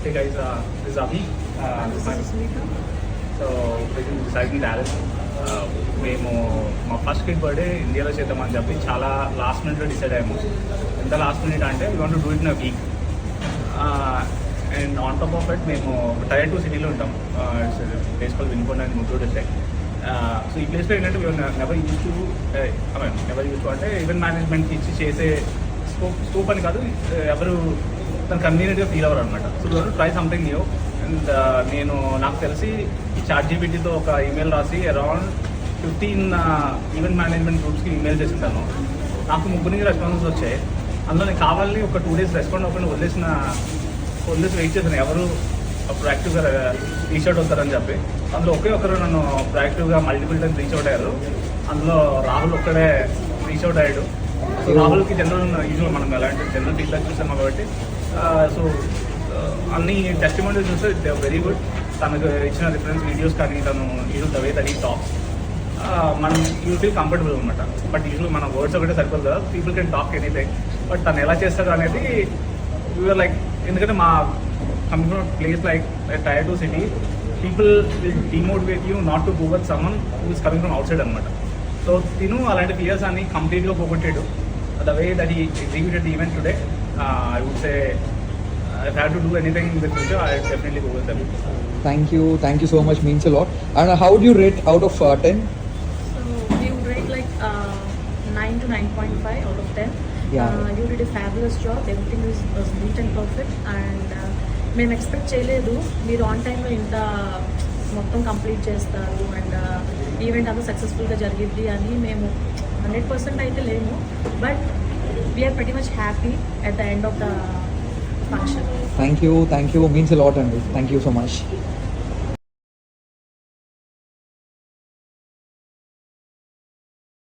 Hey guys, this is Avi. This is my so decide Dallas. మేము మా first kid birthday ఇండియాలో చేద్దామని చెప్పి చాలా లాస్ట్ మినిట్లో డిసైడ్ అయ్యాము. ఎంత లాస్ట్ మినిట్ అంటే we want to do it in a week. And on top of it మేము టైర్ 2 సిటీలో ఉంటాం. Its place call Vinukonda and Muthur district. So ఈ ప్లేస్లో ఏంటంటే never use to never use to అంటే ఈవెంట్ మేనేజ్మెంట్కి ఇచ్చి చేసే స్కోప్ అని కాదు, ఎవరు తను కన్వీనియంట్గా ఫీల్ అవ్వరు అనమాట. So try something new. And నేను నాకు తెలిసి ChatGPTతో ఒక ఈమెయిల్ రాసి అరౌండ్ 15 ఈవెంట్ మేనేజ్మెంట్ గ్రూప్స్కి ఈమెయిల్ చేసింటాను. నాకు 3 రెస్పాన్సెస్ వచ్చాయి. అందులో నేను కావాలని ఒక 2 days రెస్పాండ్ అవ్వకుండా వదిలేసి వెయిట్ చేశాను ఎవరు ప్రాక్టివ్గా రీచ్ అవుట్ అవుతారని చెప్పి. అందులో ఒకరు నన్ను ప్రాక్టివ్గా మల్టిపుల్ టైమ్స్ రీచ్ అవుట్ అయ్యారు. అందులో రాహుల్ ఒక్కడే రీచ్ అవుట్ అయ్యాడు. సో రాహుల్కి యూజువల్ మనం ఎలాంటి జనరల్ ఫీడ్బ్యాక్ చూసాము కాబట్టి సో అన్ని టెస్టిమోనీస్ చూస్తే దే వెరీ గుడ్. తనకు ఇచ్చిన రిఫరెన్స్ వీడియోస్ కానీ తను యూజువల్ ద వే దట్ ఈ టాక్స్ మనం యూ ఫీల్ కంఫర్టబుల్ అనమాట. బట్ యూజువల్ మన వర్డ్స్ ఒకటే సరిపోదు కదా, people can talk anything. But తను ఎలా చేస్తాడు అనేది వీఆర్ లైక్, ఎందుకంటే మా coming from place like tier 2 city, people will demotivate you not to go with someone who is coming from outside అనమాట. సో తిను అలాంటి ఫియర్స్ అన్ని కంప్లీట్గా పోగొట్టాడు. The way that he executed the event today, I would say if I had to do anything in the future, I would definitely go with them. Thank you so much, means a lot. And how would you rate out of 10? So we would rate like 9 to 9.5 out of 10. Yeah. You did a fabulous job. Everything was neat and perfect. And మేము expect చేయలేదు మీరు on టైంలో ఇంత మొత్తం complete చేస్తారు and event అంతా సక్సెస్ఫుల్గా జరిగిద్ది అని మేము 100% అయితే లేము. But we are very much happy at the end of the function. Thank you, means a lot, and thank you so much.